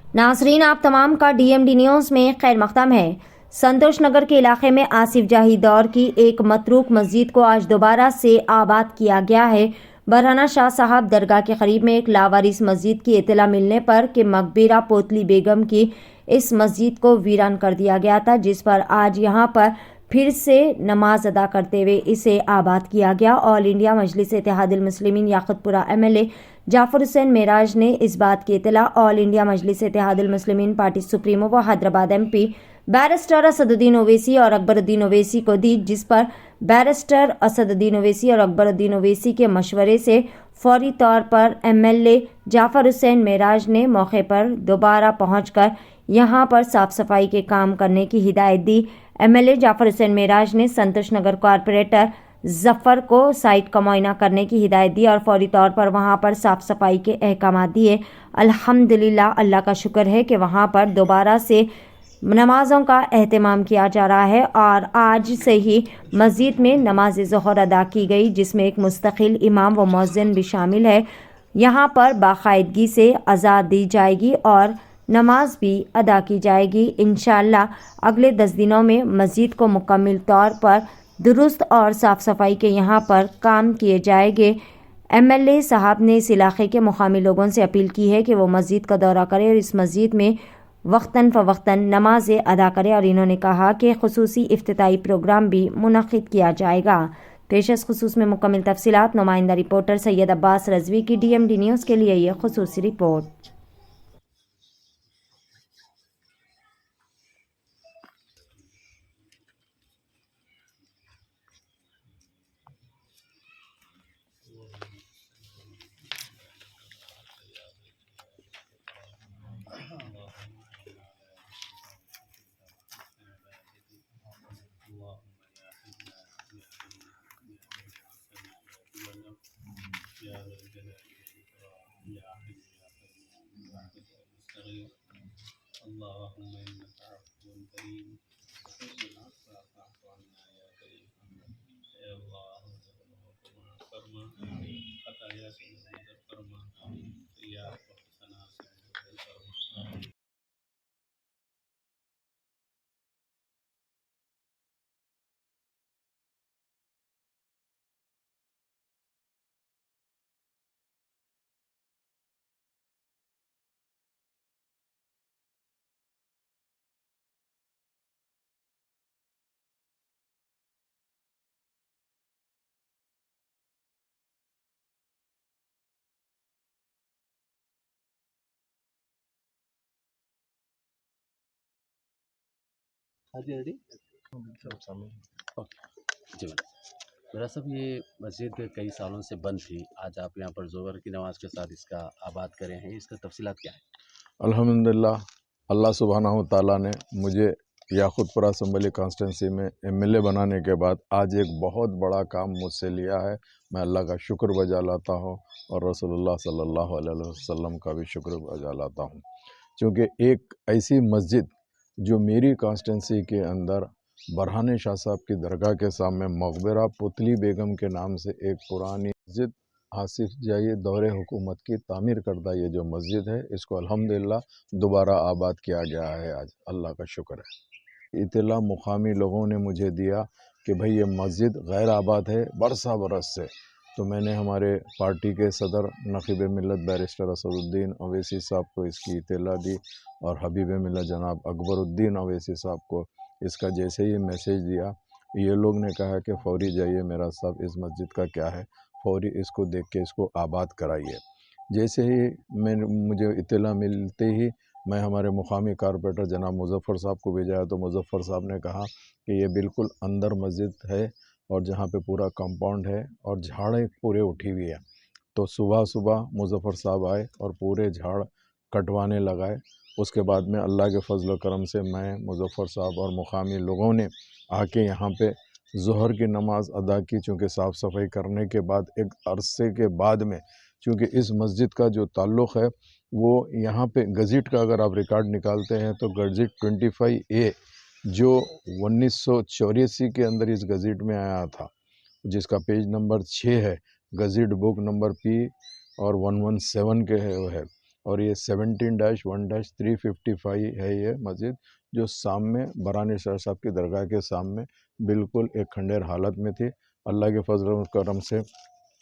नाज़रीन, आप तमाम का DMD न्यूज़ में खैर मक़दम है। संतोष नगर के इलाके में आसिफ जाही दौर की एक मतरूक मस्जिद को आज दोबारा से आबाद किया गया है। बरहाना शाह साहब दरगाह के करीब में एक लावारिस मस्जिद की इत्तला मिलने पर कि मकबरा पोतली बेगम की इस मस्जिद को वीरान कर दिया गया था, जिस पर आज यहाँ पर फिर से नमाज अदा करते हुए इसे आबाद किया गया। ऑल इंडिया मजलिस इत्तेहादुल मुस्लिमीन याकुतपुरा MLA जाफर हुसैन मेराज ने इस बात की इत्तला ऑल इंडिया मजलिस इत्तेहादुल मुस्लिमीन पार्टी सुप्रीमो व हैदराबाद MP बैरिस्टर असदुद्दीन ओवैसी और अकबरुद्दीन ओवैसी को दी, जिस पर बैरिस्टर असदुद्दीन ओवैसी और अकबरुद्दीन ओवैसी के मशवरे से फौरी तौर पर MLA जाफर हुसैन मेराज ने मौके पर दोबारा पहुंचकर यहां पर साफ सफाई के काम करने की हिदायत दी। MLA जाफर हुसैन मेराज ने संतोष नगर कॉरपोरेटर जफ़र को साइट का मुआयना करने की हिदायत दी और फौरी तौर पर वहां पर साफ सफाई के अहकाम दिए। अल्हम्दुलिल्लाह, अल्लाह का शुक्र है कि वहां पर दोबारा से नमाज़ों का एहतमाम किया जा रहा है और आज से ही मस्जिद में नमाज ज़ोहर अदा की गई, जिसमें एक मुस्तकिल इमाम व मुअज्जिन भी शामिल है। यहाँ पर बाकायदगी से अज़ा दी जाएगी और नमाज भी अदा की जाएगी। इंशाअल्लाह अगले 10 दिनों में मस्जिद को मुकम्मल तौर पर दुरुस्त और साफ़ सफाई के यहाँ पर काम किए जाएंगे। MLA साहब ने इस इलाके के मुकामी लोगों से अपील की है कि वो मस्जिद का दौरा करें और इस मस्जिद में वक्तन फ़वक्तन नमाज़ें अदा करें और इन्होंने कहा कि खुसूसी इफ्तिताई प्रोग्राम भी मुनक़िद किया जाएगा। पेशस खुसूस में मुकम्मल तफसीलात नुमाइंदा रिपोर्टर सैयद अब्बास रज़वी की DMD न्यूज़ के लिए ये खुसूसी रिपोर्ट। اللهم انك عفو كريم تحب العفو فاعف عنا يا كريم اے اللہ فرما خطایا سے مغفرت فرما سیئات و حسنات سے مغفرت فرما جی میرا صاحب، یہ مسجد کئی سالوں سے بند تھی، آج آپ یہاں پر ظہر کی نماز کے ساتھ اس کا آباد کرے ہیں، اس کا تفصیلات کیا ہے؟ الحمدللہ، اللہ سبحانہ و تعالیٰ نے مجھے یاقوتپورہ اسمبلی کانسٹیٹنسی میں MLA بنانے کے بعد آج ایک بہت بڑا کام مجھ سے لیا ہے۔ میں اللہ کا شکر بجا لاتا ہوں اور رسول اللہ صلی اللہ علیہ وسلم کا بھی شکر بجا لاتا ہوں، چونکہ ایک ایسی مسجد جو میری کانسٹیٹنسی کے اندر برہانے شاہ صاحب کی درگاہ کے سامنے مقبرہ پتلی بیگم کے نام سے ایک پرانی مسجد آصف جائی دور حکومت کی تعمیر کردہ یہ جو مسجد ہے، اس کو الحمدللہ دوبارہ آباد کیا گیا ہے۔ آج اللہ کا شکر ہے۔ اطلاع مقامی لوگوں نے مجھے دیا کہ بھئی یہ مسجد غیر آباد ہے برسا برس سے، تو میں نے ہمارے پارٹی کے صدر نقیب ملت بیرسٹر اسدالدین اویسی صاحب کو اس کی اطلاع دی اور حبیب ملت جناب اکبرالدین اویسی صاحب کو اس کا جیسے ہی میسیج دیا، یہ لوگ نے کہا کہ فوری جائیے میرا صاحب، اس مسجد کا کیا ہے، فوری اس کو دیکھ کے اس کو آباد کرائیے۔ جیسے ہی مجھے اطلاع ملتے ہی میں ہمارے مقامی کارپوریٹر جناب مظفر صاحب کو بھیجا، تو مظفر صاحب نے کہا کہ یہ بالکل اندر مسجد ہے اور جہاں پہ پورا کمپاؤنڈ ہے اور جھاڑیں پورے اٹھی ہوئی ہے، تو صبح صبح مظفر صاحب آئے اور پورے جھاڑ کٹوانے لگائے۔ اس کے بعد میں اللہ کے فضل و کرم سے میں، مظفر صاحب اور مقامی لوگوں نے آ کے یہاں پہ ظہر کی نماز ادا کی، چونکہ صاف صفائی کرنے کے بعد ایک عرصے کے بعد میں، چونکہ اس مسجد کا جو تعلق ہے وہ یہاں پہ گزٹ کا اگر آپ ریکارڈ نکالتے ہیں تو گزٹ 25A جو 1984 کے اندر اس گزٹ میں آیا تھا، جس کا پیج نمبر 6 ہے، گزٹ بک نمبر P اور 117 کے ہے وہ ہے، और ये 17-1-355 है ये मस्जिद, जो सामने बरानी शाह साहब की दरगाह के सामने बिल्कुल एक खंडेर हालत में थी। अल्लाह के फजल और करम से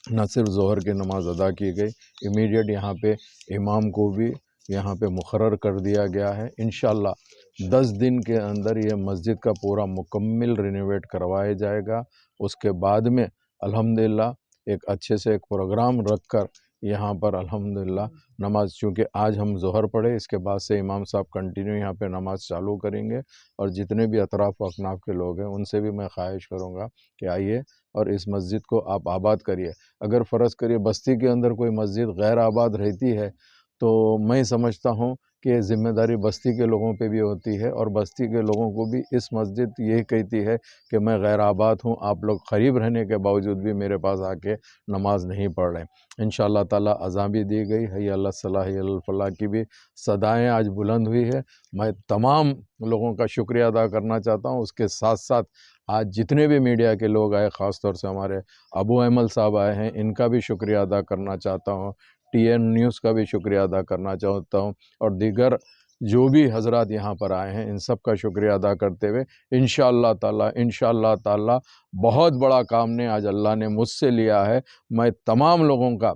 न सिर्फ ज़ोहर की नमाज़ अदा की गई, इमीडिएट यहाँ पे इमाम को भी यहाँ पे मुकर्रर कर दिया गया है। इंशाअल्लाह 10 दिन के अंदर ये मस्जिद का पूरा मुकम्मल रिनोवेट करवाया जाएगा। उसके बाद में अल्हम्दुलिल्लाह एक अच्छे से एक प्रोग्राम रख कर यहाँ पर अल्हम्दुलिल्लाह नमाज, चूँकि आज हम ज़ोहर पढ़े, इसके बाद से इमाम साहब कंटिन्यू यहाँ पे नमाज चालू करेंगे। और जितने भी अतराफ़ व अकनाफ़ के लोग हैं उनसे भी मैं ख्वाहिश करूँगा कि आइए और इस मस्जिद को आप आबाद करिए। अगर फ़र्ज़ करिए बस्ती के अंदर कोई मस्जिद गैर आबाद रहती है तो मैं समझता हूँ कि ये ज़िम्मेदारी बस्ती के लोगों पे भी होती है, और बस्ती के लोगों को भी इस मस्जिद यही कहती है कि मैं गैर आबाद हूँ, आप लोग करीब रहने के बावजूद भी मेरे पास आके नमाज नहीं पढ़ रहे। इंशाअल्लाह ताला अज़ान भी दी गई, हय्या अला सलाह हय्या अल फलाह की भी सदाएँ आज बुलंद हुई है। मैं तमाम लोगों का शुक्रिया अदा करना चाहता हूँ। उसके साथ साथ आज जितने भी मीडिया के लोग आए, ख़ास तौर से हमारे अबू अहमल साहब आए हैं, इनका भी शुक्रिया अदा करना चाहता हूँ। TN न्यूज़ का भी शुक्रिया अदा करना चाहता हूँ, और दीगर जो भी हज़रात यहाँ पर आए हैं इन सब का शुक्रिया अदा करते हुए इंशाअल्लाह ताला बहुत बड़ा काम ने आज अल्लाह ने मुझसे लिया है। मैं तमाम लोगों का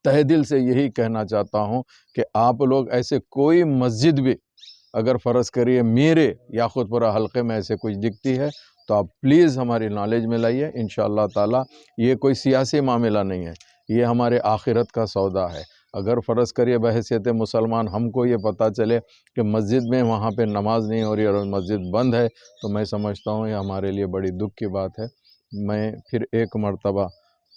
तहे दिल से यही कहना चाहता हूँ कि आप लोग ऐसे कोई मस्जिद भी अगर फ़र्ज़ करिए मेरे याक़ूतपुरा हलक़े में ऐसे कुछ दिखती है तो आप प्लीज़ हमारी नॉलेज में लाइए। इंशाअल्लाह ताला ये कोई सियासी मामला नहीं है, ये हमारे आखिरत का सौदा है। अगर फ़र्ज़ करिए बहैसियत मुसलमान हमको ये पता चले कि मस्जिद में वहाँ पे नमाज नहीं हो रही और मस्जिद बंद है, तो मैं समझता हूँ ये हमारे लिए बड़ी दुख की बात है। मैं फिर एक मर्तबा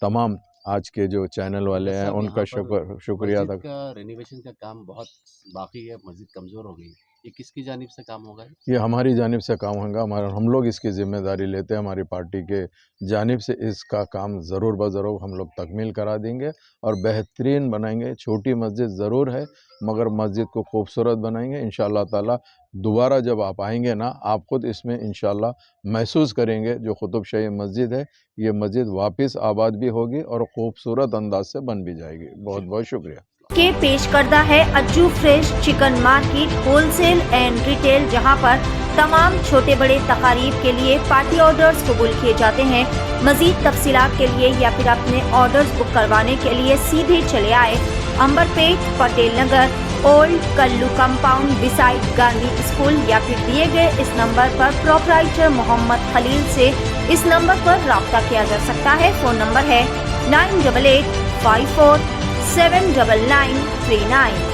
तमाम आज के जो चैनल वाले हैं उनका शुक्रिया अदा। मस्जिद का रेनोवेशन का काम बहुत बाकी है, मस्जिद कमज़ोर हो गई, ये किसकी जानिब से काम होगा? ये हमारी जानिब से काम होगा, हम लोग इसकी ज़िम्मेदारी लेते हैं। हमारी पार्टी के जानिब से इसका काम ज़रूर ब-ज़रूर हम लोग तकमील करा देंगे और बेहतरीन बनाएंगे। छोटी मस्जिद ज़रूर है मगर मस्जिद को खूबसूरत बनाएंगे इंशाअल्लाह ताला। दोबारा जब आप आएंगे ना, आप ख़ुद इसमें इंशाअल्लाह महसूस करेंगे जो कुतुब शाही मस्जिद है, ये मस्जिद वापस आबाद भी होगी और ख़ूबसूरत अंदाज से बन भी जाएगी। बहुत बहुत शुक्रिया। के पेश करता है Ajju fresh chicken market wholesale and retail, जहां पर तमाम छोटे बड़े तकारीब के लिए पार्टी ऑर्डर्स कबूल किए जाते हैं। मजीद तफसीलात के लिए या फिर अपने ऑर्डर्स बुक करवाने के लिए सीधे चले आए Amberpet Patel Nagar old Kallu compound beside Gandhi school, या फिर दिए गए इस नंबर पर प्रोपराइटर मोहम्मद खलील से इस नंबर पर राब्ता किया जा सकता है। फ़ोन नंबर है 9885479939।